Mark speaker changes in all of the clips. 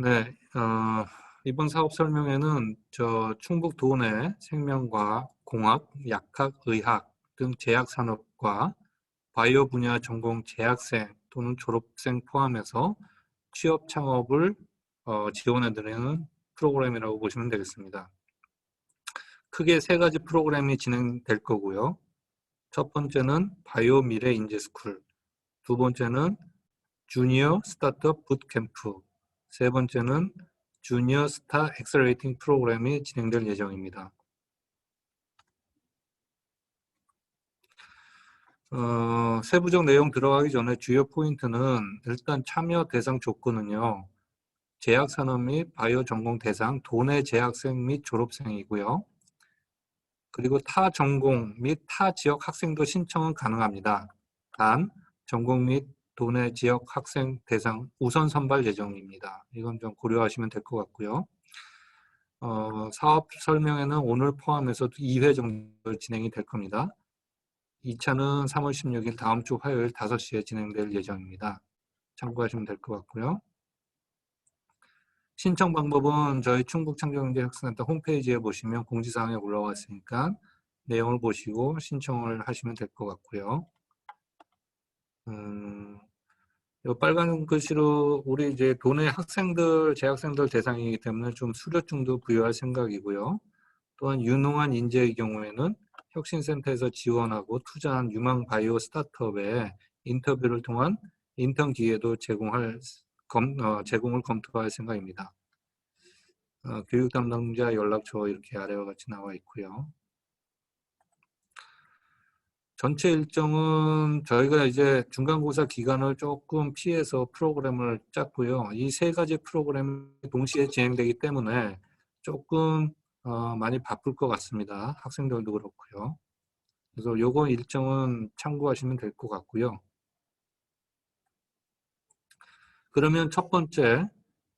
Speaker 1: 네, 이번 사업 설명회는 충북 도내 생명과학, 공학, 약학, 의학 등 제약산업과 바이오 분야 전공 재학생 또는 졸업생 포함해서 취업 창업을 지원해드리는 프로그램이라고 보시면 되겠습니다. 크게 세 가지 프로그램이 진행될 거고요. 첫 번째는 바이오 미래 인재스쿨, 두 번째는 주니어 스타트업 붓캠프, 세 번째는 주니어 스타 엑셀레이팅 프로그램이 진행될 예정입니다. 세부적 내용 들어가기 전에 주요 포인트는 일단 참여 대상 조건은요. 제약산업 및 바이오 전공 대상 도내 재학생 및 졸업생이고요. 그리고 타 전공 및 타 지역 학생도 신청은 가능합니다. 단 전공 및 도내 지역 학생 대상 우선 선발 예정입니다. 이건 좀 고려하시면 될 것 같고요. 사업 설명회는 오늘 포함해서 2회 정도 진행이 될 겁니다. 2차는 3월 16일 다음 주 화요일 5시에 진행될 예정입니다. 참고하시면 될 것 같고요. 신청 방법은 저희 충북창조경제혁신센터 홈페이지에 보시면 공지사항에 올라와 있으니까 내용을 보시고 신청을 하시면 될 것 같고요. 이 빨간 글씨로 우리 이제 도내 학생들, 재학생들 대상이기 때문에 좀 수료증도 부여할 생각이고요. 또한 유능한 인재의 경우에는 혁신센터에서 지원하고 투자한 유망 바이오 스타트업에 인터뷰를 통한 인턴 기회도 제공을 검토할 생각입니다. 교육 담당자 연락처 이렇게 아래와 같이 나와 있고요. 전체 일정은 저희가 이제 중간고사 기간을 조금 피해서 프로그램을 짰고요. 이 세 가지 프로그램이 동시에 진행되기 때문에 조금 많이 바쁠 것 같습니다. 학생들도 그렇고요. 그래서 요거 일정은 참고하시면 될 것 같고요. 그러면 첫 번째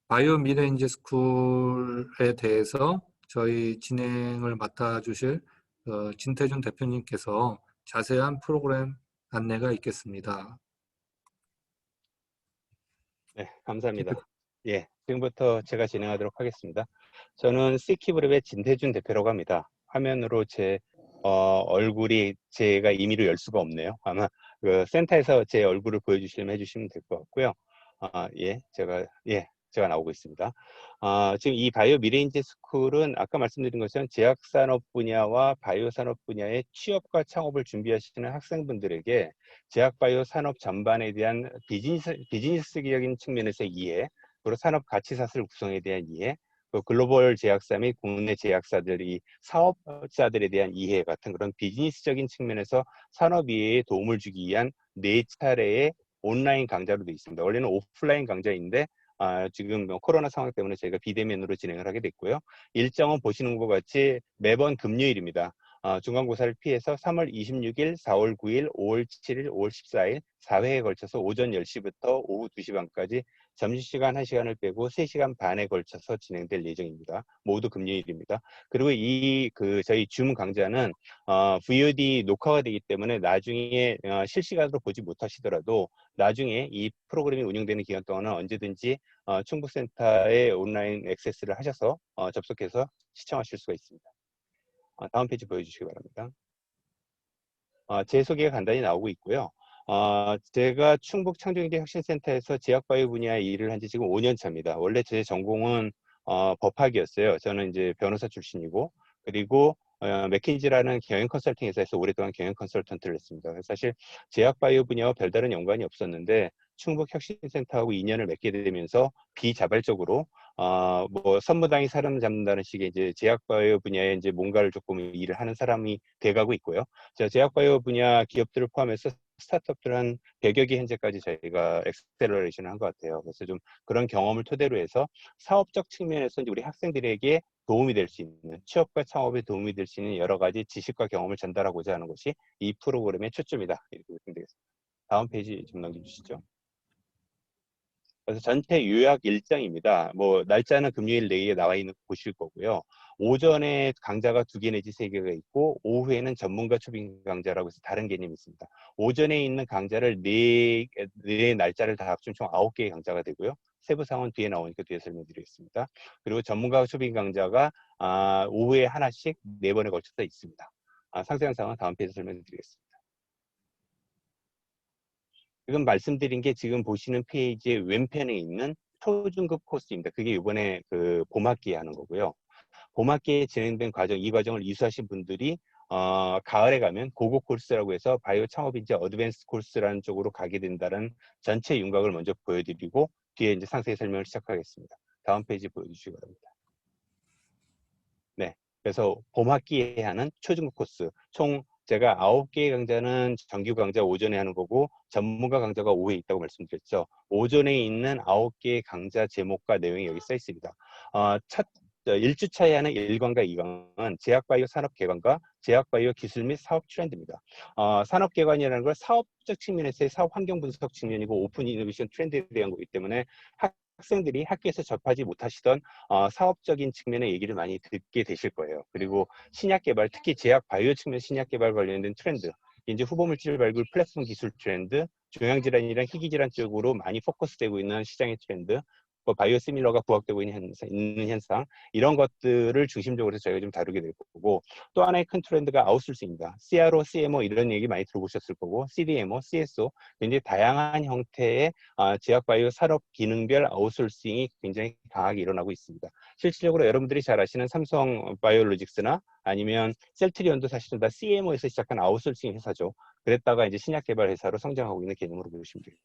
Speaker 1: 바이오 미래인재 스쿨에 대해서 저희 진행을 맡아주실 진태준 대표님께서 자세한 프로그램 안내가 있겠습니다.
Speaker 2: 네, 감사합니다. 예, 지금부터 제가 진행하도록 하겠습니다. 저는 C키브랩의 진태준 대표라고 합니다. 화면으로 제 얼굴이 제가 임의로 열 수가 없네요. 아마 그 센터에서 제 얼굴을 보여주시면 해주시면 될 것 같고요. 제가 나오고 있습니다. 지금 이 바이오 미래인재 스쿨은 아까 말씀드린 것처럼 제약산업 분야와 바이오 산업 분야의 취업과 창업을 준비하시는 학생분들에게 제약바이오 산업 전반에 대한 비즈니스적인 측면에서의 이해, 그리고 산업 가치사슬 구성에 대한 이해, 그 글로벌 제약사 및 국내 제약사들이 사업자들에 대한 이해 같은 그런 비즈니스적인 측면에서 산업 이해에 도움을 주기 위한 4차례의 온라인 강좌로 되어 있습니다. 원래는 오프라인 강좌인데 지금 코로나 상황 때문에 저희가 비대면으로 진행을 하게 됐고요. 일정은 보시는 것 같이 매번 금요일입니다. 중간고사를 피해서 3월 26일, 4월 9일, 5월 7일, 5월 14일 4회에 걸쳐서 오전 10시부터 오후 2시 반까지 점심시간 1시간을 빼고 3시간 반에 걸쳐서 진행될 예정입니다. 모두 금요일입니다. 그리고 저희 줌 강좌는 VOD 녹화가 되기 때문에 나중에 실시간으로 보지 못하시더라도 나중에 이 프로그램이 운영되는 기간 동안은 언제든지 충북센터에 온라인 액세스를 하셔서 접속해서 시청하실 수가 있습니다. 다음 페이지 보여주시기 바랍니다. 제 소개가 간단히 나오고 있고요. 제가 충북 창조경제혁신센터에서 제약바이오 분야에 일을 한 지 지금 5년 차입니다. 원래 제 전공은 법학이었어요. 저는 이제 변호사 출신이고, 그리고 맥킨지라는 경영 컨설팅 회사에서 오랫동안 경영 컨설턴트를 했습니다. 사실 제약바이오 분야와 별다른 연관이 없었는데 충북혁신센터하고 인연을 맺게 되면서 비자발적으로 뭐 선무당이 사람 잡는다는 식의 이제 제약바이오 분야에 이제 뭔가를 조금 일을 하는 사람이 돼가고 있고요. 제약바이오 분야 기업들을 포함해서 스타트업들 한 100여 개 현재까지 저희가 엑셀러레이션을 한 것 같아요. 그래서 좀 그런 경험을 토대로 해서 사업적 측면에서 이제 우리 학생들에게 도움이 될 수 있는, 취업과 창업에 도움이 될 수 있는 여러 가지 지식과 경험을 전달하고자 하는 것이 이 프로그램의 초점이다. 이렇게 보시면 되겠습니다. 다음 페이지 좀 넘겨주시죠. 그래서 전체 요약 일정입니다. 뭐 날짜는 금요일 내에 나와 있는 거 보실 거고요. 오전에 강좌가 2개 내지 3개가 있고 오후에는 전문가 초빙 강좌라고 해서 다른 개념이 있습니다. 오전에 있는 강좌를 네 날짜를 다 합치면 총 9개의 강좌가 되고요. 세부 사항은 뒤에 나오니까 뒤에 설명드리겠습니다. 그리고 전문가 소비 강좌가 오후에 하나씩 4번에 걸쳐서 있습니다. 상세한 사항은 다음 페이지에서 설명드리겠습니다. 지금 말씀드린 게 지금 보시는 페이지의 왼편에 있는 초중급 코스입니다. 그게 이번에 그 봄학기에 하는 거고요. 봄학기에 진행된 과정, 이 과정을 이수하신 분들이 가을에 가면 고급 코스라고 해서 바이오 창업인지 어드밴스 코스라는 쪽으로 가게 된다는 전체 윤곽을 먼저 보여드리고 뒤에 이제 상세히 설명을 시작하겠습니다. 다음 페이지 보여주시기 바랍니다. 네, 그래서 봄학기에 하는 초중급 코스 총 제가 9개의 강좌는 정규 강좌 오전에 하는 거고 전문가 강좌가 오후에 있다고 말씀드렸죠. 오전에 있는 9개의 강좌 제목과 내용이 여기 써 있습니다. 첫 1주차에 하는 1강과 2강은 제약바이오 산업개관과 제약바이오 기술 및 사업 트렌드입니다. 산업개관이라는 걸 사업적 측면에서의 사업 환경 분석 측면이고 오픈 이노베이션 트렌드에 대한 거기 때문에 학생들이 학교에서 접하지 못하시던 사업적인 측면의 얘기를 많이 듣게 되실 거예요. 그리고 신약 개발, 특히 제약 바이오 측면 신약 개발 관련된 트렌드, 이제 후보물질 발굴 플랫폼 기술 트렌드, 종양질환이랑 희귀질환 쪽으로 많이 포커스되고 있는 시장의 트렌드, 바이오시밀러가 부각되고 있는 현상, 이런 것들을 중심적으로 저희가 좀 다루게 될 거고, 또 하나의 큰 트렌드가 아웃소싱입니다. CRO, CMO 이런 얘기 많이 들어보셨을 거고, CDMO, CSO, 굉장히 다양한 형태의 제약바이오 산업 기능별 아웃소싱이 굉장히 강하게 일어나고 있습니다. 실질적으로 여러분들이 잘 아시는 삼성 바이오로직스나 아니면 셀트리온도 사실은 다 CMO에서 시작한 아웃소싱 회사죠. 그랬다가 이제 신약 개발 회사로 성장하고 있는 개념으로 보시면 됩니다.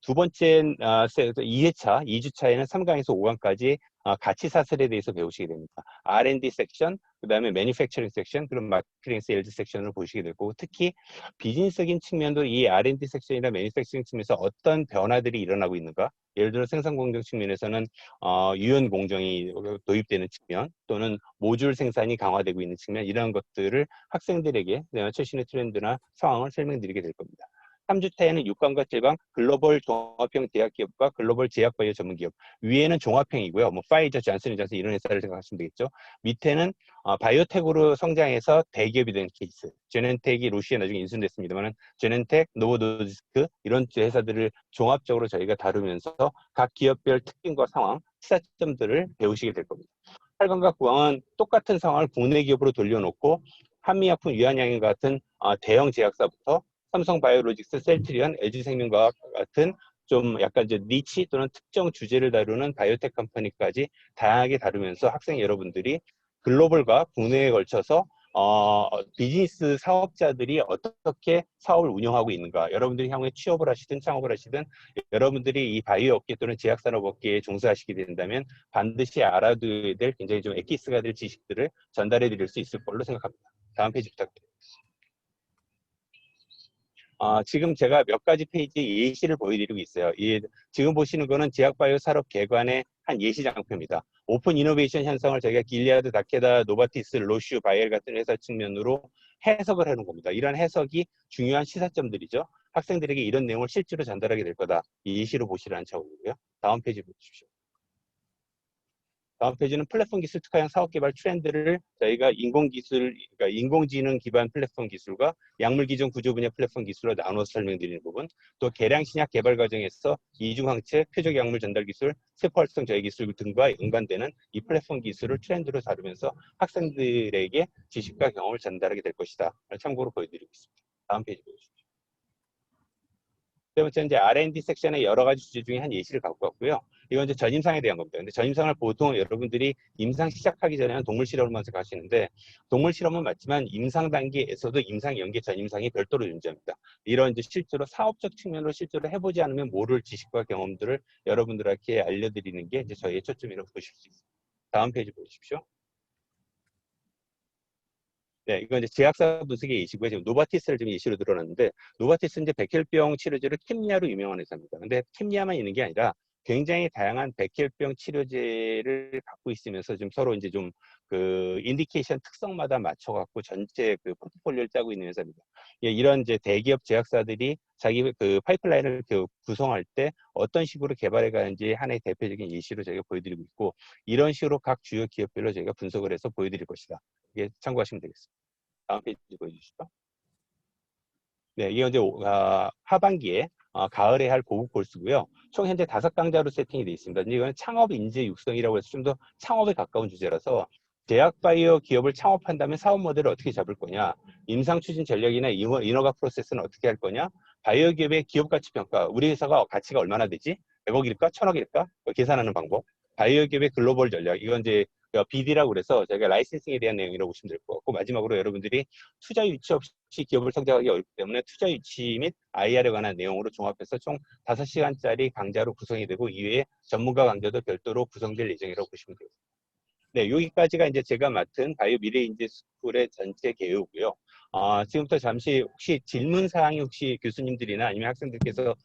Speaker 2: 두 번째 2회차, 2주차에는 3강에서 5강까지 가치 사슬에 대해서 배우시게 됩니다. R&D 섹션, 그 다음에 매니팩처링 섹션, 그리고 마케팅 세일즈 섹션을 보시게 될 거고, 특히 비즈니스적인 측면도 이 R&D 섹션이나 매니팩처링 측면에서 어떤 변화들이 일어나고 있는가, 예를 들어 생산 공정 측면에서는 유연 공정이 도입되는 측면, 또는 모듈 생산이 강화되고 있는 측면, 이런 것들을 학생들에게 최신의 트렌드나 상황을 설명드리게 될 겁니다. 3주차에는 6강과 7강 글로벌 종합형 대학기업과 글로벌 제약바이오 전문기업, 위에는 종합형이고요. 뭐 파이저, 잔슨앤존슨 이런 회사를 생각하시면 되겠죠. 밑에는 바이오텍으로 성장해서 대기업이 된 케이스, 제넨텍이 로시에 나중에 인수됐습니다만 제넨텍, 노보노디스크 이런 회사들을 종합적으로 저희가 다루면서 각 기업별 특징과 상황, 시사점들을 배우시게 될 겁니다. 8강과 9강은 똑같은 상황을 국내 기업으로 돌려놓고 한미약품, 유한양행 같은 대형 제약사부터 삼성바이오로직스, 셀트리온, LG생명과학 같은 좀 약간 이제 니치 또는 특정 주제를 다루는 바이오텍 컴퍼니까지 다양하게 다루면서 학생 여러분들이 글로벌과 국내에 걸쳐서 비즈니스 사업자들이 어떻게 사업을 운영하고 있는가, 여러분들이 향후에 취업을 하시든 창업을 하시든 여러분들이 이 바이오 업계 또는 제약산업 업계에 종사하시게 된다면 반드시 알아둬야 될 굉장히 좀 엑기스가 될 지식들을 전달해 드릴 수 있을 걸로 생각합니다. 다음 페이지 부탁드립니다. 지금 제가 몇 가지 페이지 예시를 보여드리고 있어요. 지금 보시는 거는 제약바이오 산업 개관의 한 예시 장표입니다. 오픈 이노베이션 현상을 저희가 길리아드, 다케다, 노바티스, 로슈, 바이엘 같은 회사 측면으로 해석을 해놓은 겁니다. 이런 해석이 중요한 시사점들이죠. 학생들에게 이런 내용을 실제로 전달하게 될 거다. 이 예시로 보시라는 차원이고요. 다음 페이지 보십시오. 다음 페이지는 플랫폼 기술 특화형 사업 개발 트렌드를 저희가 그러니까 인공지능 기반 플랫폼 기술과 약물 기존 구조 분야 플랫폼 기술로 나눠서 설명드리는 부분, 또 계량 신약 개발 과정에서 이중항체, 표적 약물 전달 기술, 세포 활성 저해 기술 등과 연관되는 이 플랫폼 기술을 트렌드로 다루면서 학생들에게 지식과 경험을 전달하게 될 것이다. 참고로 보여드리고 있습니다. 다음 페이지 보여주십시오. 세 번째 이제 R&D 섹션의 여러 가지 주제 중에 한 예시를 갖고 왔고요. 이건 이제 전임상에 대한 겁니다. 근데 전임상을 보통 여러분들이 임상 시작하기 전에는 동물 실험을 먼저 가시는데, 동물 실험은 맞지만 임상 단계에서도 임상 연계 전임상이 별도로 존재합니다. 이런 이제 실제로 사업적 측면으로 실제로 해보지 않으면 모를 지식과 경험들을 여러분들에게 알려드리는 게 이제 저희의 초점이라고 보실 수 있습니다. 다음 페이지 보십시오. 네, 이건 이제 제약사 분석의 예시고요. 지금 노바티스를 지금 예시로 들어놨는데, 노바티스는 이제 백혈병 치료제로 킴리아로 유명한 회사입니다. 근데 킴리아만 있는 게 아니라 굉장히 다양한 백혈병 치료제를 갖고 있으면서 지금 서로 이제 좀 그 인디케이션 특성마다 맞춰갖고 전체 그 포트폴리오를 짜고 있는 회사입니다. 예, 이런 이제 대기업 제약사들이 자기 그 파이프라인을 구성할 때 어떤 식으로 개발해 가는지 하나의 대표적인 예시로 저희가 보여드리고 있고, 이런 식으로 각 주요 기업별로 저희가 분석을 해서 보여드릴 것이다. 예, 참고하시면 되겠습니다. 다음 페이지 보여주시죠. 네, 이게 이제 하반기에 가을에 할 고급 콜스고요. 총 현재 5강자로 세팅이 되어 있습니다. 이거는 창업 인재 육성이라고 해서 좀 더 창업에 가까운 주제라서 제약바이오 기업을 창업한다면 사업 모델을 어떻게 잡을 거냐, 임상 추진 전략이나 인허가 프로세스는 어떻게 할 거냐, 바이오 기업의 기업 가치 평가, 우리 회사가 가치가 얼마나 되지? 100억일까? 1000억일까? 계산하는 방법. 바이오 기업의 글로벌 전략, 이건 이제 BD라고 그래서 저희가 라이센싱에 대한 내용이라고 보시면 될 것 같고, 마지막으로 여러분들이 투자 유치 없이 기업을 성장하기 어렵기 때문에 투자 유치 및 IR에 관한 내용으로 종합해서 총 5시간짜리 강좌로 구성이 되고, 이외에 전문가 강좌도 별도로 구성될 예정이라고 보시면 되겠습니다. 네, 여기까지가 이제 제가 맡은 바이오 미래인재 스쿨의 전체 개요고요. 지금부터 잠시 혹시 질문 사항이 혹시 교수님들이나 아니면 학생들께서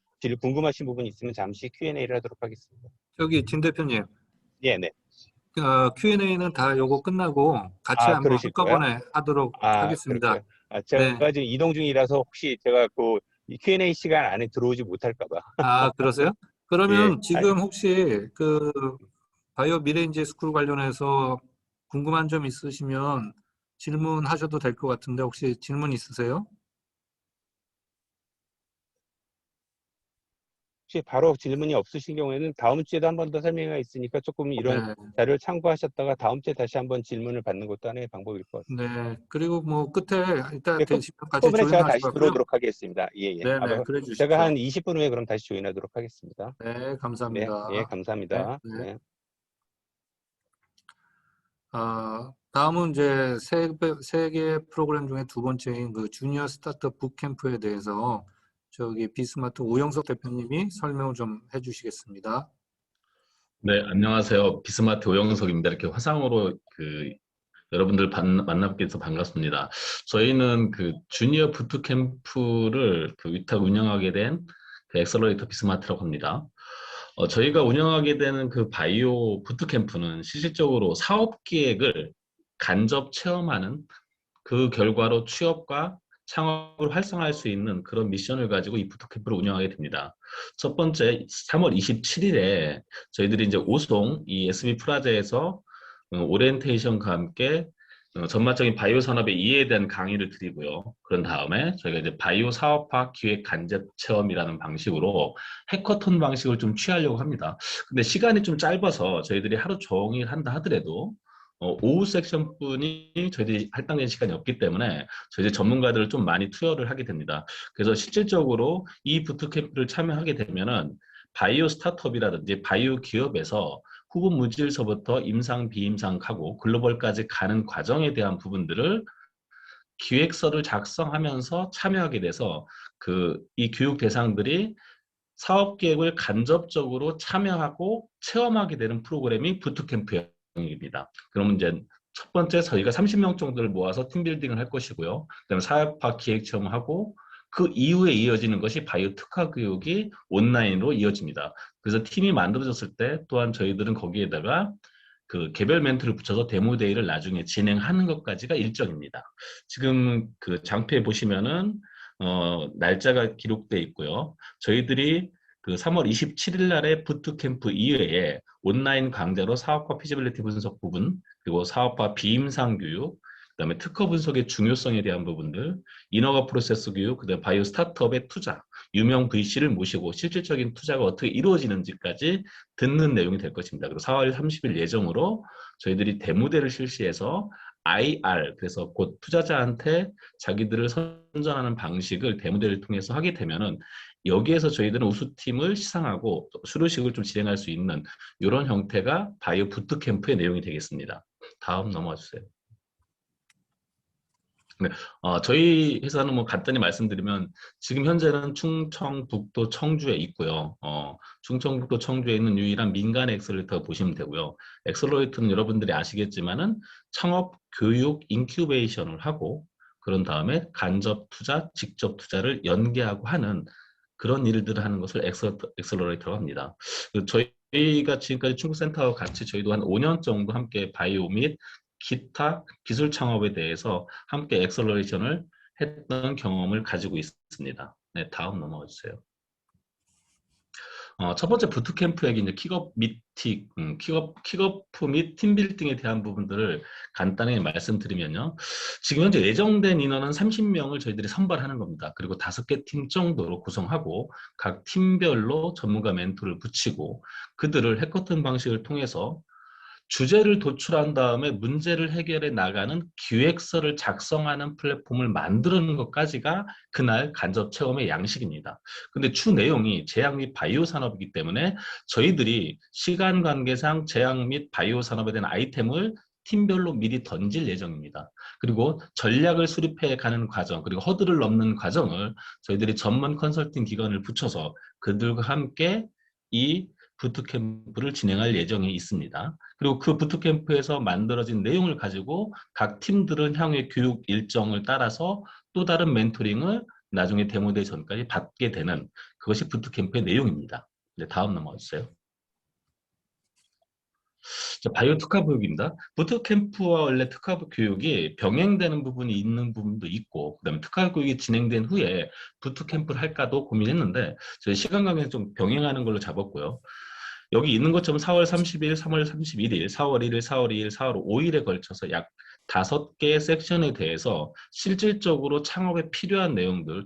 Speaker 2: 궁금하신 부분이 있으면 잠시 Q&A를 하도록 하겠습니다.
Speaker 1: 저기 진 대표님,
Speaker 2: 네, 네.
Speaker 1: Q&A는 다 요거 끝나고 같이 한번
Speaker 2: 그러실 거예요?
Speaker 1: 한꺼번에 하도록
Speaker 2: 그럴까요?
Speaker 1: 하겠습니다. 네.
Speaker 2: 제가 지금 이동 중이라서 혹시 제가 이 Q&A 시간 안에 들어오지 못할까 봐.
Speaker 1: 그러세요?
Speaker 2: 예,
Speaker 1: 그러면 지금 혹시 바이오 미래인재 스쿨 관련해서 궁금한 점 있으시면 질문하셔도 될 것 같은데 혹시 질문 있으세요?
Speaker 2: 혹시 바로 질문이 없으신 경우에는 다음 주에도 한 번 더 설명이 있으니까 조금 이런
Speaker 1: 네.
Speaker 2: 자료를 참고하셨다가 다음 주에 다시 한번 질문을 받는 것도 하나의 방법일 것 같습니다.
Speaker 1: 네. 그리고 뭐 끝에 이따
Speaker 2: 네,
Speaker 1: 되시면 같이
Speaker 2: 끝부분에 제가
Speaker 1: 조인하시고
Speaker 2: 다시
Speaker 1: 하고요.
Speaker 2: 들어오도록 하겠습니다. 예, 예.
Speaker 1: 네네. 그래
Speaker 2: 제가
Speaker 1: 주십시오.
Speaker 2: 한 20분 후에 그럼 다시 조인하도록 하겠습니다.
Speaker 1: 네.
Speaker 2: 네, 예,
Speaker 1: 감사합니다. 네.
Speaker 2: 감사합니다.
Speaker 1: 네.
Speaker 2: 네.
Speaker 1: 다음은 이제 세개 프로그램 중에 두 번째인 그 주니어 스타트업 북캠프에 대해서 저기 비스마트 오영석 대표님이 설명을 좀 해주시겠습니다.
Speaker 3: 네, 안녕하세요. 비스마트 오영석입니다. 이렇게 화상으로 여러분들 만나뵙게 돼서 반갑습니다. 저희는 그 주니어 부트캠프를 위탁 운영하게 된 엑셀러레이터 비스마트라고 합니다. 저희가 운영하게 되는 그 바이오 부트캠프는 실질적으로 사업 기획을 간접 체험하는 그 결과로 취업과 창업을 활성화할 수 있는 그런 미션을 가지고 이 부트캠프를 운영하게 됩니다. 첫 번째, 3월 27일에 저희들이 이제 오송 이 SB 프라자에서 오리엔테이션과 함께 전반적인 바이오 산업의 이해에 대한 강의를 드리고요. 그런 다음에 저희가 이제 바이오 사업화 기획 간접 체험이라는 방식으로 해커톤 방식을 좀 취하려고 합니다. 근데 시간이 좀 짧아서 저희들이 하루 종일 한다 하더라도 오후 섹션뿐이 저희들이 할당된 시간이 없기 때문에 저희들 전문가들을 좀 많이 투여를 하게 됩니다. 그래서 실질적으로 이 부트캠프를 참여하게 되면은 바이오 스타트업이라든지 바이오 기업에서 후보 무질서부터 임상, 비임상하고 글로벌까지 가는 과정에 대한 부분들을 기획서를 작성하면서 참여하게 돼서 이 교육 대상들이 사업 계획을 간접적으로 참여하고 체험하게 되는 프로그램이 부트캠프입니다. 그러면 이제 첫 번째 저희가 30명 정도를 모아서 팀빌딩을 할 것이고요. 그다음에 사업화 기획 체험하고 그 이후에 이어지는 것이 바이오 특화 교육이 온라인으로 이어집니다. 그래서 팀이 만들어졌을 때 또한 저희들은 거기에다가 그 개별 멘트를 붙여서 데모데이를 나중에 진행하는 것까지가 일정입니다. 지금 그 장표에 보시면은 날짜가 기록돼 있고요. 저희들이 그 3월 27일 날에 부트캠프 이외에 온라인 강좌로 사업화 피지빌리티 분석 부분, 그리고 사업화 비임상 교육, 그다음에 특허 분석의 중요성에 대한 부분들, 인허가 프로세스 교육, 그다음에 바이오 스타트업의 투자, 유명 VC를 모시고 실질적인 투자가 어떻게 이루어지는지까지 듣는 내용이 될 것입니다. 그리고 4월 30일 예정으로 저희들이 데모대를 실시해서 IR, 그래서 곧 투자자한테 자기들을 선정하는 방식을 데모대를 통해서 하게 되면은 여기에서 저희들은 우수팀을 시상하고 수료식을 좀 진행할 수 있는 이런 형태가 바이오 부트캠프의 내용이 되겠습니다. 다음 넘어가 주세요. 네, 저희 회사는 뭐 간단히 말씀드리면 지금 현재는 충청북도 청주에 있고요. 충청북도 청주에 있는 유일한 민간 엑셀러레이터 보시면 되고요. 엑셀러레이터는 여러분들이 아시겠지만은 창업, 교육, 인큐베이션을 하고 그런 다음에 간접 투자, 직접 투자를 연계하고 하는 그런 일들을 하는 것을 엑셀러레이터라고 합니다. 저희가 지금까지 충북센터와 같이 저희도 한 5년 정도 함께 바이오 및 기타 기술 창업에 대해서 함께 엑셀러레이션을 했던 경험을 가지고 있습니다. 네, 다음 넘어가 주세요. 첫 번째 부트캠프에게 이제 킥오프 및 팀빌딩에 대한 부분들을 간단히 말씀드리면요. 지금 현재 예정된 인원은 30명을 저희들이 선발하는 겁니다. 그리고 5개 팀 정도로 구성하고 각 팀별로 전문가 멘토를 붙이고 그들을 해커톤 방식을 통해서 주제를 도출한 다음에 문제를 해결해 나가는 기획서를 작성하는 플랫폼을 만드는 것까지가 그날 간접 체험의 양식입니다. 근데 주 내용이 제약 및 바이오 산업이기 때문에 저희들이 시간 관계상 제약 및 바이오 산업에 대한 아이템을 팀별로 미리 던질 예정입니다. 그리고 전략을 수립해 가는 과정, 그리고 허들을 넘는 과정을 저희들이 전문 컨설팅 기관을 붙여서 그들과 함께 이 부트캠프를 진행할 예정이 있습니다. 그리고 그 부트캠프에서 만들어진 내용을 가지고 각 팀들은 향후의 교육 일정을 따라서 또 다른 멘토링을 나중에 데모데이 전까지 받게 되는 그것이 부트캠프의 내용입니다. 이제 다음 넘어가주세요. 자, 바이오 특화 교육입니다. 부트캠프와 원래 특화 교육이 병행되는 부분이 있는 부분도 있고 그다음에 특화 교육이 진행된 후에 부트캠프를 할까도 고민했는데 저희 시간 관계에서 좀 병행하는 걸로 잡았고요. 여기 있는 것처럼 4월 30일, 3월 31일, 4월 1일, 4월 2일, 4월 5일에 걸쳐서 약 5개의 섹션에 대해서 실질적으로 창업에 필요한 내용들,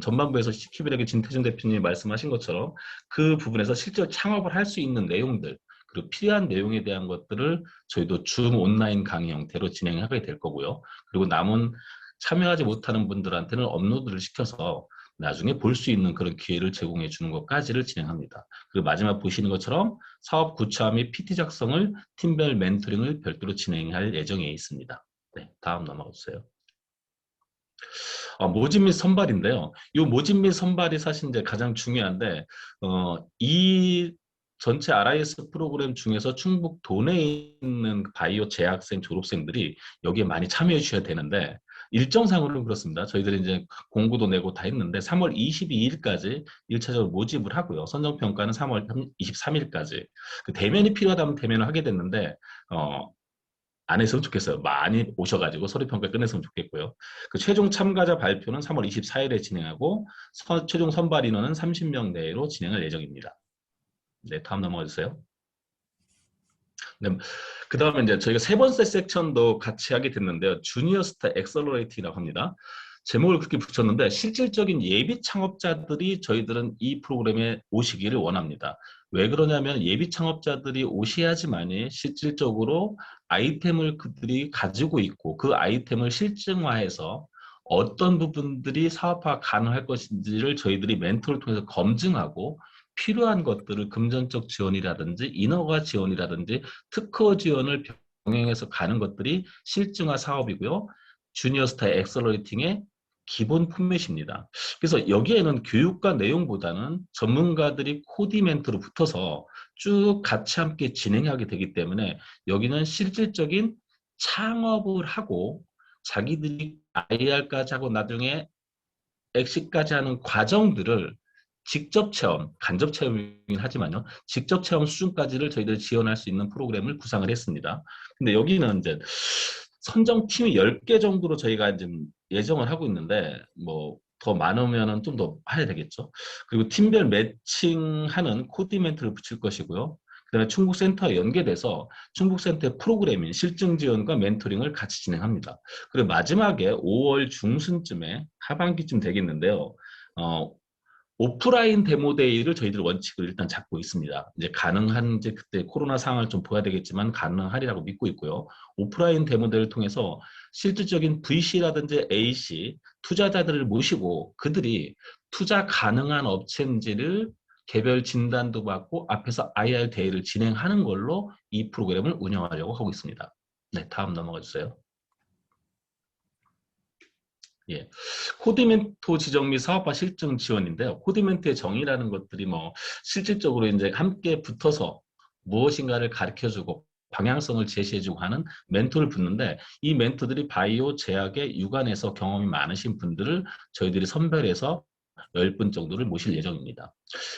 Speaker 3: 전반부에서 큐비렉의 진태준 대표님이 말씀하신 것처럼 그 부분에서 실제로 창업을 할 수 있는 내용들, 그리고 필요한 내용에 대한 것들을 저희도 줌 온라인 강의 형태로 진행하게 될 거고요. 그리고 남은 참여하지 못하는 분들한테는 업로드를 시켜서 나중에 볼 수 있는 그런 기회를 제공해 주는 것까지를 진행합니다. 그리고 마지막 보시는 것처럼 사업 구체화 및 PT 작성을 팀별 멘토링을 별도로 진행할 예정에 있습니다. 네, 다음 넘어가 주세요. 모집 및 선발인데요. 이 모집 및 선발이 사실 이제 가장 중요한데 이 전체 RIS 프로그램 중에서 충북 도내에 있는 바이오 재학생 졸업생들이 여기에 많이 참여해 주셔야 되는데 일정상으로는 그렇습니다. 저희들이 이제 공고도 내고 다 했는데 3월 22일까지 1차적으로 모집을 하고요. 선정평가는 3월 23일까지. 그 대면이 필요하다면 대면을 하게 됐는데 안 했으면 좋겠어요. 많이 오셔가지고 서류평가 끝냈으면 좋겠고요. 그 최종 참가자 발표는 3월 24일에 진행하고 최종 선발 인원은 30명 내로 진행할 예정입니다. 네, 다음 넘어가 주세요. 네, 그 다음에 이제 저희가 세 번째 섹션도 같이 하게 됐는데요. 주니어 스타 엑셀러레이팅이라고 합니다. 제목을 그렇게 붙였는데 실질적인 예비 창업자들이 저희들은 이 프로그램에 오시기를 원합니다. 왜 그러냐면 예비 창업자들이 오셔야지만이 실질적으로 아이템을 그들이 가지고 있고 그 아이템을 실증화해서 어떤 부분들이 사업화 가능할 것인지를 저희들이 멘토를 통해서 검증하고 필요한 것들을 금전적 지원이라든지 인허가 지원이라든지 특허 지원을 병행해서 가는 것들이 실증화 사업이고요. 주니어 스타 엑셀러레이팅의 기본 포맷입니다. 그래서 여기에는 교육과 내용보다는 전문가들이 코디멘트로 붙어서 쭉 같이 함께 진행하게 되기 때문에 여기는 실질적인 창업을 하고 자기들이 IR까지 하고 나중에 엑시까지 하는 과정들을 직접 체험, 간접 체험이긴 하지만요. 직접 체험 수준까지를 저희들이 지원할 수 있는 프로그램을 구상을 했습니다. 근데 여기는 이제 선정팀이 10개 정도로 저희가 지금 예정을 하고 있는데 뭐 더 많으면은 좀 더 해야 되겠죠. 그리고 팀별 매칭하는 코디멘트를 붙일 것이고요. 그다음에 충북센터에 연계돼서 충북센터의 프로그래밍, 실증 지원과 멘토링을 같이 진행합니다. 그리고 마지막에 5월 중순쯤에 하반기쯤 되겠는데요. 오프라인 데모데이를 저희들 원칙을 일단 잡고 있습니다. 이제 가능한지 그때 코로나 상황을 좀 봐야 되겠지만 가능하리라고 믿고 있고요. 오프라인 데모데이를 통해서 실질적인 VC라든지 AC 투자자들을 모시고 그들이 투자 가능한 업체인지를 개별 진단도 받고 앞에서 IR 대회를 진행하는 걸로 이 프로그램을 운영하려고 하고 있습니다. 네, 다음 넘어가 주세요. 예. 코디멘토 지정 및 사업화 실증 지원인데요. 코디멘토의 정의라는 것들이 뭐 실질적으로 이제 함께 붙어서 무엇인가를 가르쳐주고 방향성을 제시해주고 하는 멘토를 붙는데 이 멘토들이 바이오 제약에 유관해서 경험이 많으신 분들을 저희들이 선별해서 10분 정도를 모실 예정입니다.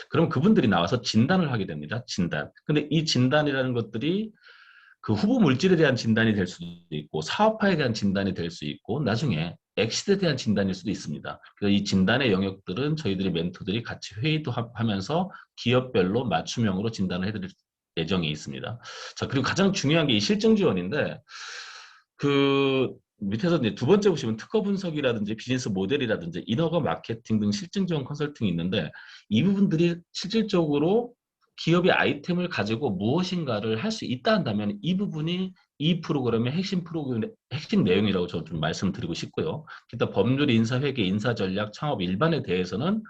Speaker 3: 그럼 그분들이 나와서 진단을 하게 됩니다. 진단. 근데 이 진단이라는 것들이 그 후보 물질에 대한 진단이 될 수도 있고 사업화에 대한 진단이 될 수 있고 나중에 엑시드에 대한 진단일 수도 있습니다. 그래서 이 진단의 영역들은 저희들이 멘토들이 같이 회의도 하면서 기업별로 맞춤형으로 진단을 해드릴 예정이 있습니다. 자, 그리고 가장 중요한 게 이 실증 지원인데, 그 밑에서 이제 두 번째 보시면 특허 분석이라든지 비즈니스 모델이라든지 인허가 마케팅 등 실증 지원 컨설팅이 있는데, 이 부분들이 실질적으로 기업의 아이템을 가지고 무엇인가를 할 수 있다 한다면 이 부분이 이 프로그램의 핵심 핵심 내용이라고 저는 좀 말씀드리고 싶고요. 일단 법률, 인사회계, 인사전략, 창업 일반에 대해서는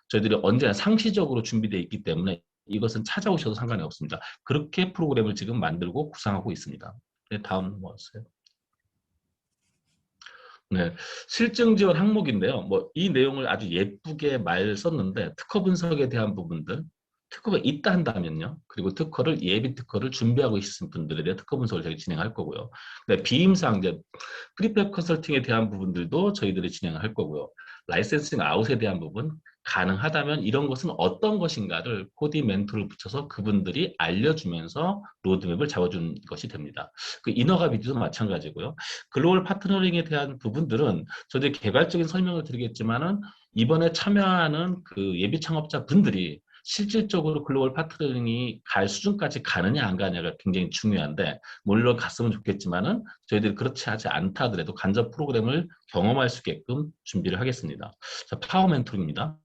Speaker 3: 저희들이 언제나 상시적으로 준비되어 있기 때문에 이것은 찾아오셔도 상관이 없습니다. 그렇게 프로그램을 지금 만들고 구상하고 있습니다. 네, 다음 넘어가세요. 네, 실증 지원 항목인데요. 뭐 이 내용을 아주 예쁘게 말 썼는데 특허 분석에 대한 부분들, 특허가 있다 한다면요. 그리고 예비 특허를 준비하고 있으신 분들에 대한 특허 분석을 저희 진행할 거고요. 네, 비임상 이제 프리팹 컨설팅에 대한 부분들도 저희들이 진행할 거고요. 라이센싱 아웃에 대한 부분 가능하다면 이런 것은 어떤 것인가를 코디 멘토를 붙여서 그분들이 알려주면서 로드맵을 잡아주는 것이 됩니다. 그 인허가 비디도 마찬가지고요. 글로벌 파트너링에 대한 부분들은 저희들이 개괄적인 설명을 드리겠지만은 이번에 참여하는 그 예비 창업자 분들이 실질적으로 글로벌 파트너링이 갈 수준까지 가느냐 안 가느냐가 굉장히 중요한데, 물론 갔으면 좋겠지만은 저희들이 그렇지 하지 않다 하더라도 간접 프로그램을 경험할 수 있게끔 준비를 하겠습니다. 자, 파워 멘토링입니다.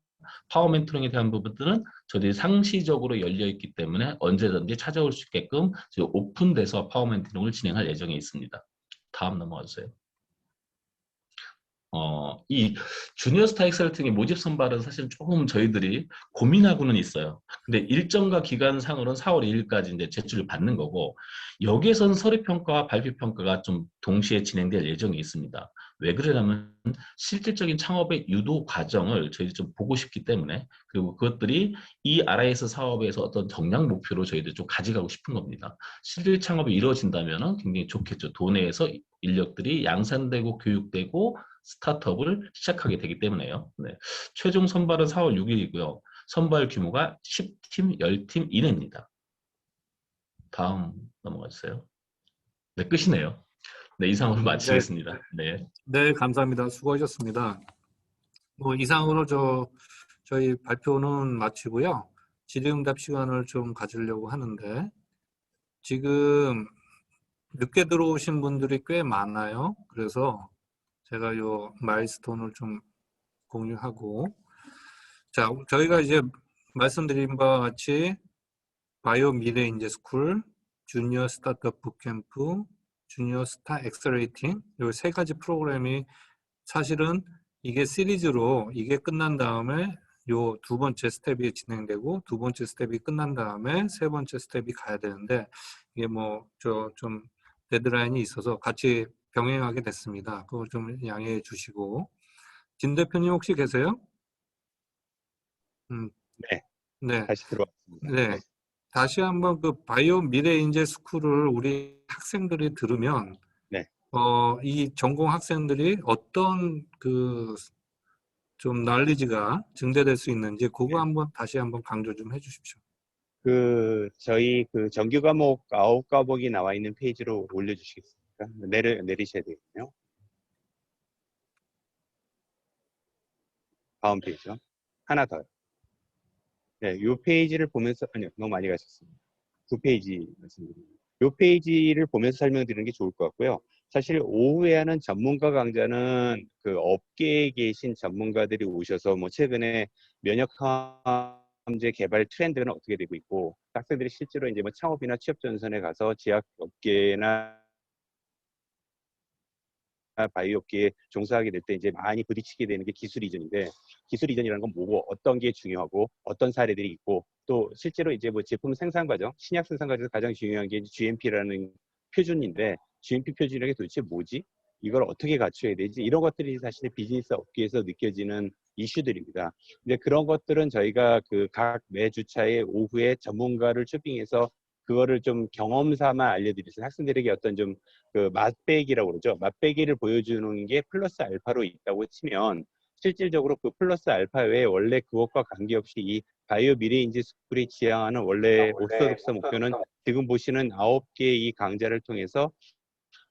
Speaker 3: 파워 멘토링에 대한 부분들은 저희들이 상시적으로 열려 있기 때문에 언제든지 찾아올 수 있게끔 오픈돼서 파워 멘토링을 진행할 예정에 있습니다. 다음 넘어가 주세요. 이 주니어 스타 엑셀팅의 모집 선발은 사실 조금 저희들이 고민하고는 있어요. 근데 일정과 기간상으로는 4월 2일까지 이제 제출을 받는 거고, 여기에선 서류평가와 발표평가가 좀 동시에 진행될 예정이 있습니다. 왜 그러냐면 실질적인 창업의 유도 과정을 저희들이 좀 보고 싶기 때문에, 그리고 그것들이 이 RIS 사업에서 어떤 정량 목표로 저희들이 좀 가져가고 싶은 겁니다. 실질 창업이 이루어진다면 굉장히 좋겠죠. 도내에서 인력들이 양산되고 교육되고 스타트업을 시작하게 되기 때문에요. 네. 최종 선발은 4월 6일이고요. 선발 규모가 10팀, 10팀 이내입니다. 다음 넘어가 주세요. 네, 끝이네요. 네, 이상으로 마치겠습니다. 네.
Speaker 1: 네, 감사합니다. 수고하셨습니다. 뭐 이상으로 저희 발표는 마치고요. 질의응답 시간을 좀 가지려고 하는데, 지금 늦게 들어오신 분들이 꽤 많아요. 그래서 제가 요 마일스톤을 좀 공유하고, 자, 저희가 이제 말씀드린 바와 같이 바이오 미래 인재 스쿨, 주니어 스타트업 북캠프, 주니어 스타 엑셀레이팅, 요 세 가지 프로그램이 사실은 이게 시리즈로 이게 끝난 다음에 요 두 번째 스텝이 진행되고, 두 번째 스텝이 끝난 다음에 세 번째 스텝이 가야 되는데, 이게 뭐 좀 데드라인이 있어서 같이 병행하게 됐습니다. 그거 좀 양해해 주시고. 진 대표님 혹시 계세요?
Speaker 2: 네,
Speaker 1: 네.
Speaker 2: 다시 들어왔습니다.
Speaker 1: 네. 다시 한번 그 바이오 미래 인재 스쿨을 우리 학생들이 들으면,
Speaker 2: 네.
Speaker 1: 이 전공 학생들이 어떤 좀 난리지가 증대될 수 있는지 그거 한번 다시 한번 강조 좀 해주십시오.
Speaker 2: 저희 정규 과목 9과목이 나와 있는 페이지로 올려주시겠습니까? 내리셔야 되겠네요. 다음 페이지요. 하나 더요. 네, 이 페이지를 보면서, 아니요, 너무 많이 가셨습니다. 두 페이지 말씀드립니다. 이 페이지를 보면서 설명드리는 게 좋을 것 같고요. 사실 오후에 하는 전문가 강좌는 그 업계에 계신 전문가들이 오셔서 뭐 최근에 면역항암제 개발 트렌드는 어떻게 되고 있고, 학생들이 실제로 이제 뭐 창업이나 취업 전선에 가서 제약 업계나 바이오 업계에 종사하게 될 때 이제 많이 부딪히게 되는 게 기술 이전인데, 기술 이전이라는 건 뭐고 어떤 게 중요하고 어떤 사례들이 있고, 또 실제로 이제 뭐 제품 생산 과정, 신약 생산 과정에서 가장 중요한 게 GMP라는 표준인데, GMP 표준이라는 게 도대체 뭐지? 이걸 어떻게 갖춰야 되지? 이런 것들이 사실 비즈니스 업계에서 느껴지는 이슈들입니다. 근데 그런 것들은 저희가 각 매주차에 오후에 전문가를 초빙해서 그거를 좀 경험 삼아 알려드리는 학생들에게 어떤 좀 맛배기라고 그러죠. 맛배기를 보여주는 게 플러스 알파로 있다고 치면, 실질적으로 그 플러스 알파 외에 원래 그것과 관계없이 이 바이오 미래인지 스쿨이 지향하는 원래 오소독서 목표는 지금 보시는 9개의 이 강좌를 통해서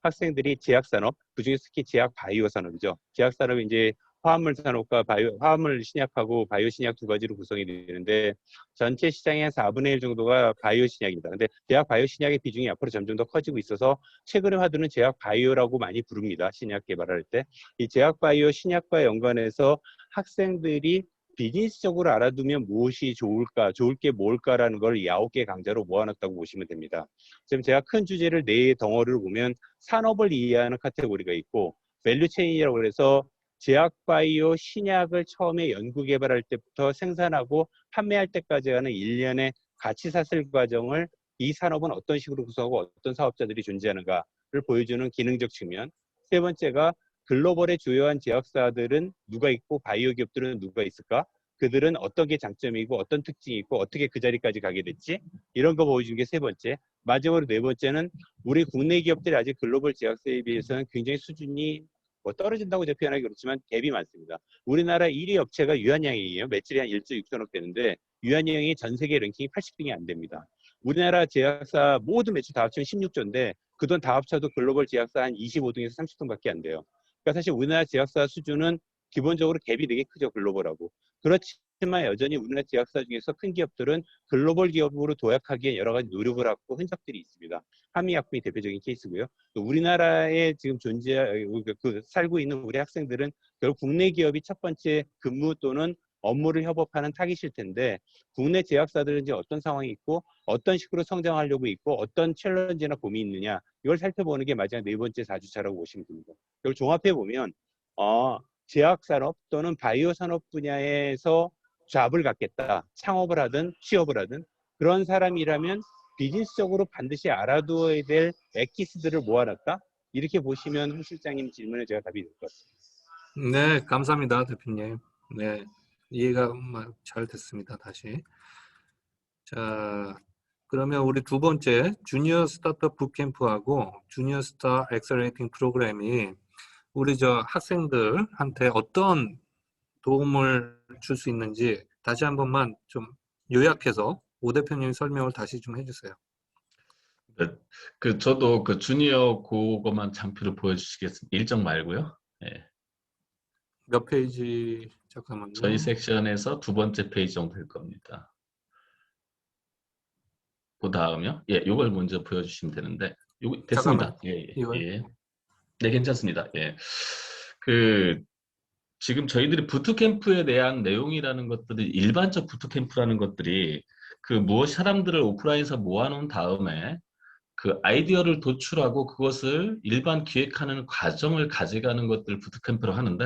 Speaker 2: 학생들이 제약산업, 그중에 특히 제약 바이오 산업이죠. 제약산업이 이제 화합물 산업과 화합물 신약하고 바이오 신약 두 가지로 구성이 되는데 전체 시장의 한 4분의 1 정도가 바이오 신약입니다. 근데 제약 바이오 신약의 비중이 앞으로 점점 더 커지고 있어서 최근에 화두는 제약 바이오라고 많이 부릅니다. 신약 개발할 때. 이 제약 바이오 신약과 연관해서 학생들이 비즈니스적으로 알아두면 무엇이 좋을까, 좋을 게 뭘까라는 걸 이 9개 강좌로 모아놨다고 보시면 됩니다. 지금 제가 큰 주제를 네 덩어리로 보면 산업을 이해하는 카테고리가 있고 밸류체인이라고 해서 제약 바이오 신약을 처음에 연구 개발할 때부터 생산하고 판매할 때까지 하는 일련의 가치 사슬 과정을 이 산업은 어떤 식으로 구성하고 어떤 사업자들이 존재하는가를 보여주는 기능적 측면. 세 번째가 글로벌의 주요한 제약사들은 누가 있고 바이오 기업들은 누가 있을까? 그들은 어떤 게 장점이고 어떤 특징이 있고 어떻게 그 자리까지 가게 됐지? 이런 거 보여주는 게 세 번째. 마지막으로 네 번째는 우리 국내 기업들이 아직 글로벌 제약사에 비해서는 굉장히 수준이 뭐 떨어진다고 표현하기 그렇지만 갭이 많습니다. 우리나라 1위 업체가 유한양행이에요. 매출이 한 1조 6천억 되는데 유한양행이 전 세계 랭킹이 80등이 안 됩니다. 우리나라 제약사 모든 매출 다 합치면 16조인데 그 돈 다 합쳐도 글로벌 제약사 한 25등에서 30등밖에 안 돼요. 그러니까 사실 우리나라 제약사 수준은 기본적으로 갭이 되게 크죠. 글로벌하고. 그렇지만 여전히 우리나라 제약사 중에서 큰 기업들은 글로벌 기업으로 도약하기에 여러 가지 노력을 하고 흔적들이 있습니다. 한미약품이 대표적인 케이스고요. 또 우리나라에 지금 살고 있는 우리 학생들은 결국 국내 기업이 첫 번째 근무 또는 업무를 협업하는 타깃일 텐데 국내 제약사들은 이제 어떤 상황이 있고 어떤 식으로 성장하려고 있고 어떤 챌린지나 고민이 있느냐 이걸 살펴보는 게 마지막 네 번째 4주차라고 보시면 됩니다. 이걸 종합해 보면 제약산업 또는 바이오 산업 분야에서 잡을 갖겠다, 창업을 하든 취업을 하든 그런 사람이라면 비즈니스적으로 반드시 알아두어야 될 엑기스들을 모아놨다. 이렇게 보시면 홍 실장님 질문에 제가 답이 될 것 같습니다.
Speaker 1: 네, 감사합니다, 대표님. 네, 이해가 잘 됐습니다. 다시. 자, 그러면 우리 두 번째 주니어 스타트업 북캠프하고 주니어 스타 엑셀레이팅 프로그램이 우리 학생들한테 어떤 도움을 줄 수 있는지 다시 한 번만 좀 요약해서 오 대표님 설명을 다시 좀 해주세요.
Speaker 3: 네, 저도 그 주니어 그거만 장표를 보여주시겠습니다. 일정 말고요. 네.
Speaker 1: 몇 페이지 잠깐만요.
Speaker 3: 저희 섹션에서 두 번째 페이지 정도 될 겁니다. 그 다음요. 예, 요걸 먼저 보여주시면 되는데, 요거 됐습니다.
Speaker 1: 잠깐만.
Speaker 3: 예,
Speaker 1: 이거요?
Speaker 3: 예. 네, 괜찮습니다. 예. 지금 저희들이 부트캠프에 대한 내용이라는 것들이 일반적 부트캠프라는 것들이 사람들을 오프라인에서 모아놓은 다음에 그 아이디어를 도출하고 그것을 일반 기획하는 과정을 가져가는 것들을 부트캠프로 하는데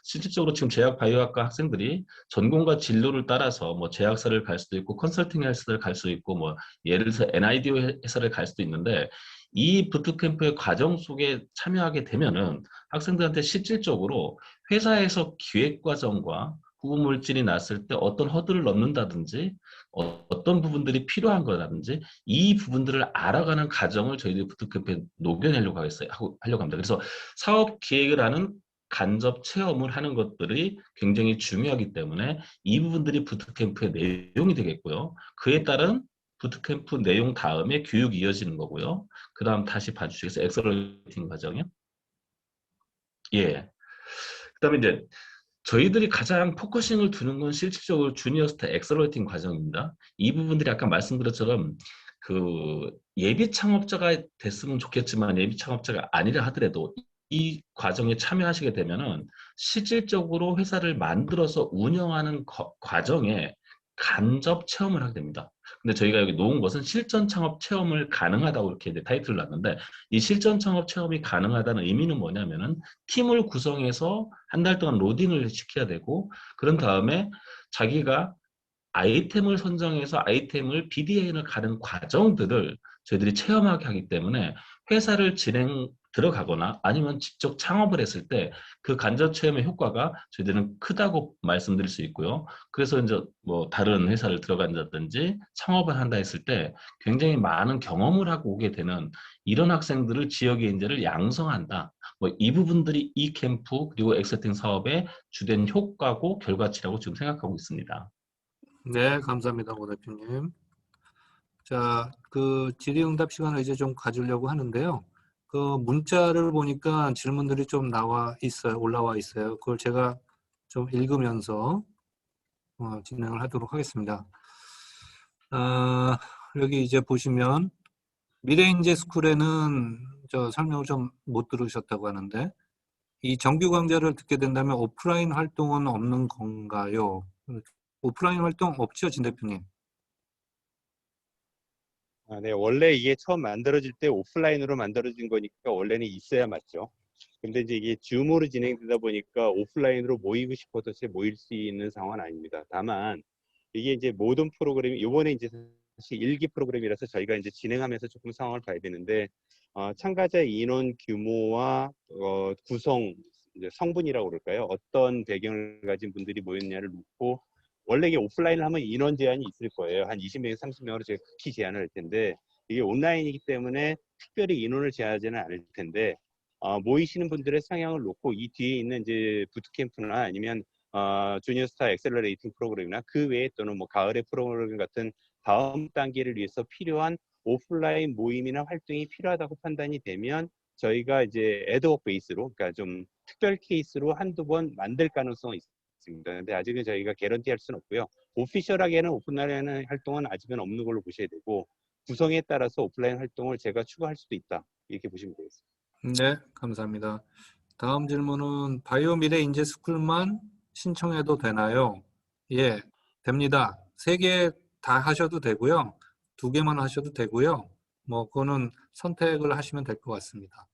Speaker 3: 실질적으로 지금 제약 바이오학과 학생들이 전공과 진로를 따라서 뭐 제약사를 갈 수도 있고 컨설팅 회사를 갈 수도 있고 뭐 예를 들어서 NIDO 회사를 갈 수도 있는데 이 부트캠프의 과정 속에 참여하게 되면은 학생들한테 실질적으로 회사에서 기획 과정과 후보물질이 났을 때 어떤 허들을 넘는다든지 어떤 부분들이 필요한 거라든지 이 부분들을 알아가는 과정을 저희들이 부트캠프에 녹여내려고 하려고 합니다. 그래서 사업 기획을 하는 간접 체험을 하는 것들이 굉장히 중요하기 때문에 이 부분들이 부트캠프의 내용이 되겠고요. 그에 따른 부트캠프 내용 다음에 교육이 이어지는 거고요. 그 다음 다시 봐주시겠어요? 엑셀러레이팅 과정이요. 예. 그 다음에 이제 저희들이 가장 포커싱을 두는 건 실질적으로 주니어 스타 엑셀러레이팅 과정입니다. 이 부분들이 아까 말씀드렸처럼 예비 창업자가 됐으면 좋겠지만 예비 창업자가 아니라 하더라도 이 과정에 참여하시게 되면은 실질적으로 회사를 만들어서 운영하는 과정에 간접 체험을 하게 됩니다. 근데 저희가 여기 놓은 것은 실전 창업 체험을 가능하다고 이렇게 타이틀을 놨는데 이 실전 창업 체험이 가능하다는 의미는 뭐냐면은 팀을 구성해서 한 달 동안 로딩을 시켜야 되고 그런 다음에 자기가 아이템을 선정해서 아이템을 BDA를 가는 과정들을 저희들이 체험하게 하기 때문에 회사를 들어가거나 아니면 직접 창업을 했을 때 그 간접 체험의 효과가 저희들은 크다고 말씀드릴 수 있고요. 그래서 이제 뭐 다른 회사를 들어간다든지 창업을 한다 했을 때 굉장히 많은 경험을 하고 오게 되는 이런 학생들을 지역의 인재를 양성한다. 뭐 이 부분들이 이 캠프 그리고 엑셀팅 사업의 주된 효과고 결과치라고 지금 생각하고 있습니다.
Speaker 1: 네, 감사합니다, 오 대표님. 자, 질의응답 시간을 이제 좀 가지려고 하는데요. 그 문자를 보니까 질문들이 좀 올라와 있어요. 그걸 제가 좀 읽으면서 진행을 하도록 하겠습니다. 여기 이제 보시면 미래인재 스쿨에는 저 설명을 좀 못 들으셨다고 하는데 이 정규 강좌를 듣게 된다면 오프라인 활동은 없는 건가요? 오프라인 활동 없죠, 진 대표님?
Speaker 2: 네, 원래 이게 처음 만들어질 때 오프라인으로 만들어진 거니까 원래는 있어야 맞죠. 근데 이제 이게 줌으로 진행되다 보니까 오프라인으로 모이고 싶어도 제 모일 수 있는 상황은 아닙니다. 다만 이게 이제 모든 프로그램이 이번에 이제 사실 1기 프로그램이라서 저희가 이제 진행하면서 조금 상황을 봐야 되는데 참가자 인원 규모와 구성 이제 성분이라고 그럴까요? 어떤 배경을 가진 분들이 모였냐를 놓고 원래 이게 오프라인을 하면 인원 제한이 있을 거예요. 한 20명에서 30명으로 제가 극히 제한을 할 텐데 이게 온라인이기 때문에 특별히 인원을 제한하지는 않을 텐데 모이시는 분들의 성향을 놓고 이 뒤에 있는 이제 부트캠프나 아니면 주니어 스타 엑셀러레이팅 프로그램이나 그 외에 또는 뭐 가을의 프로그램 같은 다음 단계를 위해서 필요한 오프라인 모임이나 활동이 필요하다고 판단이 되면 저희가 이제 애드호크 베이스로 그러니까 좀 특별 케이스로 한두 번 만들 가능성이 있습니다. 근데 아직은 저희가 개런티 할 수는 없고요. 오피셜하게는 오프라인 활동은 아직은 없는 걸로 보셔야 되고 구성에 따라서 오프라인 활동을 제가 추가할 수도 있다. 이렇게 보시면 되겠습니다.
Speaker 1: 네, 감사합니다. 다음 질문은 바이오 미래 인재 스쿨만 신청해도 되나요? 예, 됩니다. 3개 다 하셔도 되고요. 2개만 하셔도 되고요. 뭐 그거는 선택을 하시면 될 것 같습니다.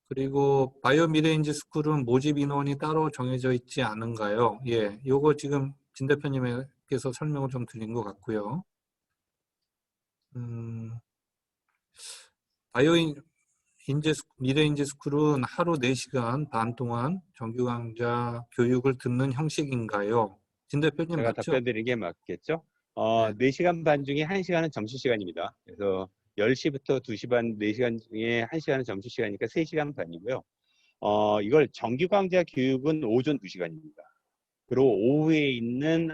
Speaker 1: 그리고 바이오 미래 인재 스쿨은 모집 인원이 따로 정해져 있지 않은가요? 예, 요거 지금 진 대표님께서 설명을 좀 드린 것 같고요. 미래 인재 스쿨은 하루 4시간 반 동안 정규 강좌 교육을 듣는 형식인가요? 진 대표님
Speaker 2: 제가
Speaker 1: 맞죠?
Speaker 2: 답변 드리는 게 맞겠죠?
Speaker 1: 네.
Speaker 2: 4시간 반 중에 1시간은 점심시간입니다. 그래서 10시부터 2시 반 4시간 중에 1시간은 점심시간이니까 3시간 반이고요. 이걸 정규 강좌 교육은 오전 2시간입니다. 그리고 오후에 있는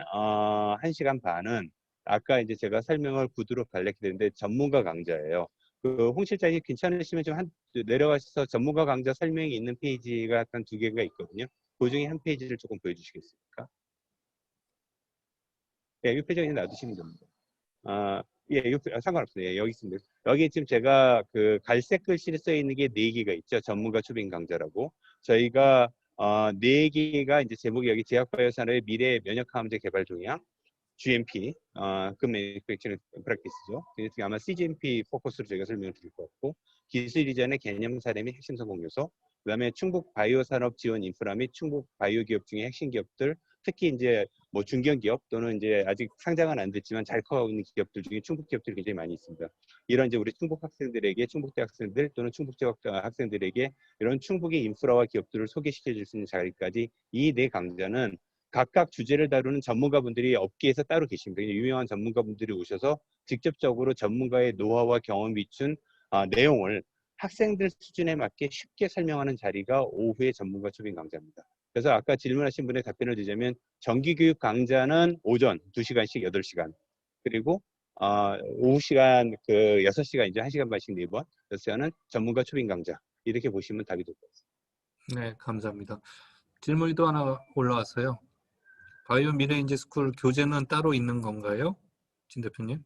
Speaker 2: 1시간 반은 아까 이제 제가 설명을 구두로 간략히 드렸는데 전문가 강좌예요. 그 홍 실장님 괜찮으시면 좀 내려가셔서 전문가 강좌 설명이 있는 페이지가 약간 2개가 있거든요. 그 중에 한 페이지를 조금 보여주시겠습니까? 네, 이 페이지 그냥 놔두시면 됩니다. 예, 상관없어요. 예, 여기 있습니다. 여기 지금 제가 그 갈색 글씨로 써 있는 게 4개가 있죠. 전문가 초빙 강좌라고. 저희가 4개가 이제 제목이 여기 제약바이오 산업의 미래 면역항암제 개발 동향, GMP, 그 매니팩처링 프랙티스죠. 그래서 아마 CGMP 포커스로 저희가 설명을 드릴 것 같고, 기술 이전의 개념 사례 및 핵심 성공 요소, 그다음에 충북 바이오 산업 지원 인프라 및 충북 바이오 기업 중에 핵심 기업들, 특히 이제 뭐 중견 기업 또는 이제 아직 상장은 안 됐지만 잘 커가고 있는 기업들 중에 충북 기업들이 굉장히 많이 있습니다. 이런 이제 우리 충북 학생들에게, 충북대 학생들 또는 충북 지역 학생들에게 이런 충북의 인프라와 기업들을 소개시켜 줄 수 있는 자리까지 이 네 강좌는 각각 주제를 다루는 전문가분들이 업계에서 따로 계십니다. 유명한 전문가분들이 오셔서 직접적으로 전문가의 노하우와 경험이 비춘 내용을 학생들 수준에 맞게 쉽게 설명하는 자리가 오후의 전문가 초빙 강좌입니다. 그래서 아까 질문하신 분의 답변을 드리자면 정기교육 강좌는 오전 2시간씩 8시간 그리고 오후 시간 그 6시간 이제 1시간 반씩 4번 6시간은 전문가 초빙 강좌 이렇게 보시면 답이 될 것 같습니다.
Speaker 1: 네, 감사합니다. 질문이 또 하나 올라왔어요. 바이오 미래 인재 스쿨 교재는 따로 있는 건가요? 진 대표님?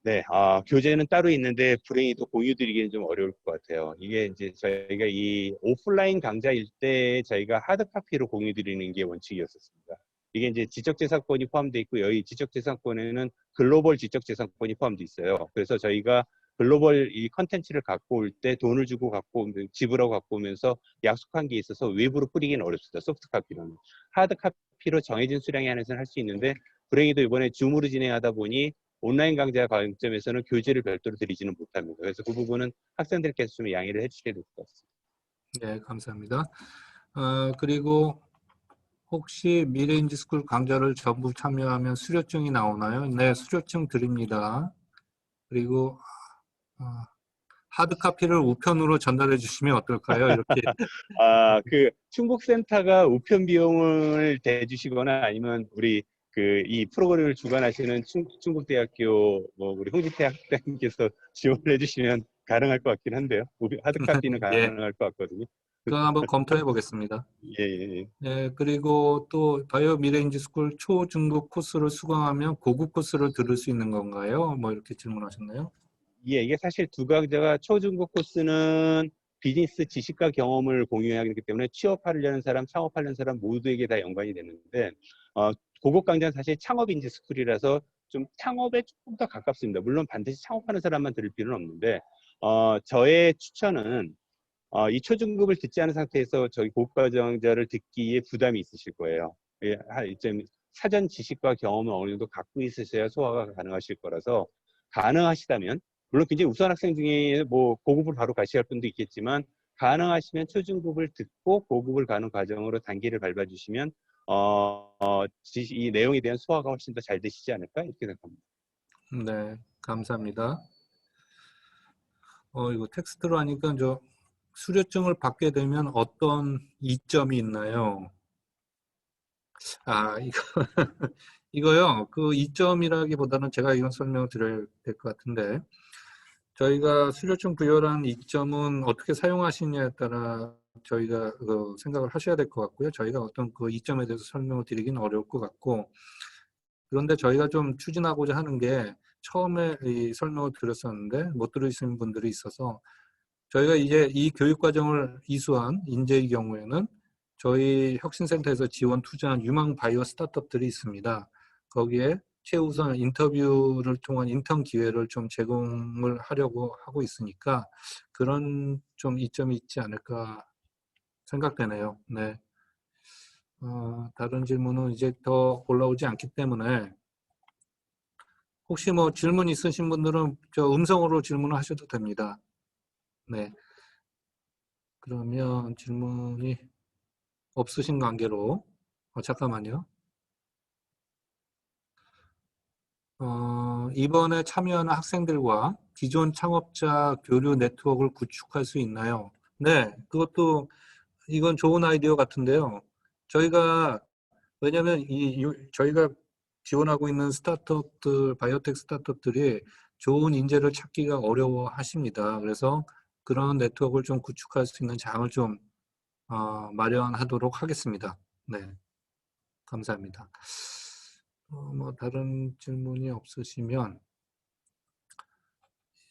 Speaker 2: 네, 교재는 따로 있는데 불행히도 공유드리기는 좀 어려울 것 같아요. 이게 이제 저희가 이 오프라인 강좌일 때 저희가 하드카피로 공유드리는 게 원칙이었었습니다. 이게 이제 지적재산권이 포함되어 있고 여기 지적재산권에는 글로벌 지적재산권이 포함되어 있어요. 그래서 저희가 글로벌 이 컨텐츠를 갖고 올 때 돈을 주고 지불하고 갖고 오면서 약속한 게 있어서 외부로 뿌리기는 어렵습니다. 소프트카피로는. 하드카피로 정해진 수량에 한해서는 할 수 있는데 불행히도 이번에 줌으로 진행하다 보니 온라인 강좌 관점에서는 교재를 별도로 드리지는 못합니다. 그래서 그 부분은 학생들께서 좀 양해를 해주셔야 될 것 같습니다.
Speaker 1: 네, 감사합니다. 그리고 혹시 미래인지 스쿨 강좌를 전부 참여하면 수료증이 나오나요? 네, 수료증 드립니다. 그리고 하드카피를 우편으로 전달해 주시면 어떨까요? 이렇게.
Speaker 2: 그 충북센터가 우편 비용을 대주시거나 아니면 우리 그 이 프로그램을 주관하시는 충북대학교 뭐 우리 홍지태 학장님께서 지원을 해주시면 가능할 것 같긴 한데요. 하드카피는
Speaker 1: 예,
Speaker 2: 가능할 것 같거든요.
Speaker 1: 그거 한번 검토해 보겠습니다.
Speaker 2: 예, 예, 예.
Speaker 1: 예, 그리고 또 바이오 미래인지 스쿨 초중급 코스를 수강하면 고급 코스를 들을 수 있는 건가요? 뭐 이렇게 질문하셨나요?
Speaker 2: 예, 이게 사실 두 강좌가 초중급 코스는 비즈니스 지식과 경험을 공유하기 때문에 취업하려는 사람, 창업하려는 사람 모두에게 다 연관이 되는데 고급 강좌는 사실 창업인지 스쿨이라서 좀 창업에 조금 더 가깝습니다. 물론 반드시 창업하는 사람만 들을 필요는 없는데 저의 추천은 이 초중급을 듣지 않은 상태에서 저희 고급과정자를 듣기에 부담이 있으실 거예요. 예, 좀 사전 지식과 경험을 어느 정도 갖고 있으셔야 소화가 가능하실 거라서 가능하시다면 물론 굉장히 우수한 학생 중에 뭐 고급을 바로 가셔야 할 분도 있겠지만 가능하시면 초중급을 듣고 고급을 가는 과정으로 단계를 밟아주시면 이 내용에 대한 소화가 훨씬 더 잘 되시지 않을까 이렇게 생각합니다.
Speaker 1: 네, 감사합니다. 이거 텍스트로 하니까 저 수료증을 받게 되면 어떤 이점이 있나요? 아, 이거, 이거요. 그 이점이라기보다는 제가 이건 설명을 드려야 될 것 같은데, 저희가 수료증 부여한 이점은 어떻게 사용하시냐에 따라 저희가 생각을 하셔야 될 것 같고요. 저희가 어떤 그 이점에 대해서 설명을 드리기는 어려울 것 같고, 그런데 저희가 좀 추진하고자 하는 게 처음에 이 설명을 드렸었는데 못 들으신 분들이 있어서 저희가 이제 이 교육과정을 이수한 인재의 경우에는 저희 혁신센터에서 지원 투자한 유망 바이오 스타트업들이 있습니다. 거기에 최우선 인터뷰를 통한 인턴 기회를 좀 제공을 하려고 하고 있으니까 그런 좀 이점이 있지 않을까 생각되네요. 네. 다른 질문은 이제 더 올라오지 않기 때문에 혹시 뭐 질문 있으신 분들은 저 음성으로 질문을 하셔도 됩니다. 네. 그러면 질문이 없으신 관계로 잠깐만요. 이번에 참여하는 학생들과 기존 창업자 교류 네트워크를 구축할 수 있나요? 네, 그것도 이건 좋은 아이디어 같은데요. 저희가 왜냐하면 저희가 지원하고 있는 스타트업들, 바이오텍 스타트업들이 좋은 인재를 찾기가 어려워하십니다. 그래서 그런 네트워크를 좀 구축할 수 있는 장을 좀 마련하도록 하겠습니다. 네, 감사합니다. 뭐 다른 질문이 없으시면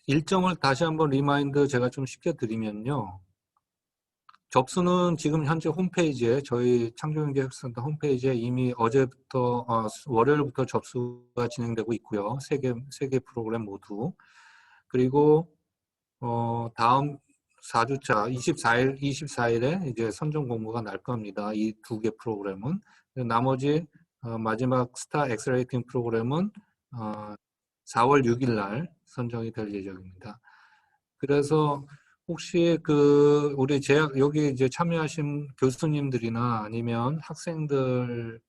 Speaker 1: 일정을 다시 한번 리마인드 제가 좀 시켜드리면요. 접수는 지금 현재 홈페이지에 저희 창조경제학센터 홈페이지에 이미 어제부터 월요일부터 접수가 진행되고 있고요. 세 개 프로그램 모두. 그리고 다음 4주차 24일에 이제 선정 공고가 날 겁니다. 이 두 개 프로그램은. 나머지 마지막 스타 엑셀레이팅 프로그램은 4월 6일 날 선정이 될 예정입니다. 그래서 혹시 우리 여기 이제 참여하신 교수님들이나 아니면 학생들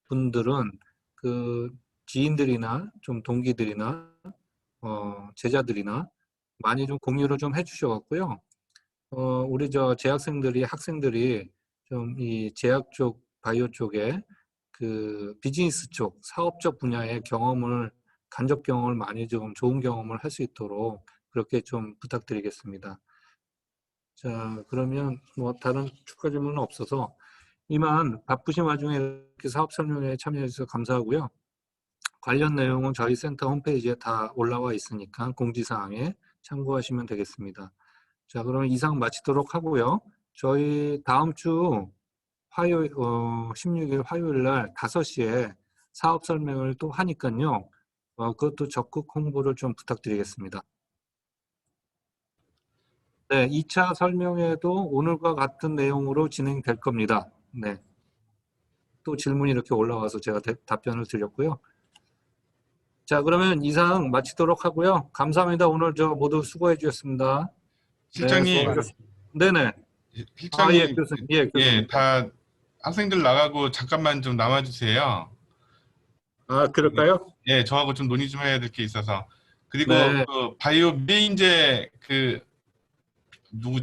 Speaker 1: 분들은 그 지인들이나 좀 동기들이나 제자들이나 많이 좀 공유를 좀 해주셔갖고요. 우리 학생들이 좀 이 제약 쪽, 바이오 쪽에 그 비즈니스 쪽, 사업적 분야의 간접 경험을 많이 좀 좋은 경험을 할 수 있도록 그렇게 좀 부탁드리겠습니다. 자, 그러면 뭐 다른 추가 질문은 없어서 이만 바쁘신 와중에 이렇게 사업 설명회에 참여해 주셔서 감사하고요. 관련 내용은 저희 센터 홈페이지에 다 올라와 있으니까 공지사항에 참고하시면 되겠습니다. 자, 그러면 이상 마치도록 하고요. 저희 다음 주 16일 화요일 날 5시에 사업 설명을 또 하니까요. 그것도 적극 홍보를 좀 부탁드리겠습니다. 네, 2차 설명회도 오늘과 같은 내용으로 진행될 겁니다. 네. 또 질문이 이렇게 올라와서 제가 답변을 드렸고요. 자, 그러면 이상 마치도록 하고요. 감사합니다. 오늘 모두 수고해 주셨습니다. 네,
Speaker 4: 실장님,
Speaker 2: 수고하셨습니다.
Speaker 1: 네네. 예,
Speaker 4: 실장님,
Speaker 1: 교수님. 예,
Speaker 4: 예,
Speaker 1: 교수님.
Speaker 4: 다 학생들 나가고 잠깐만 좀 남아주세요.
Speaker 1: 그럴까요?
Speaker 4: 예, 저하고 좀 논의 좀 해야 될 게 있어서. 그리고
Speaker 1: 네.
Speaker 4: 그 바이오 미래인재 그 누구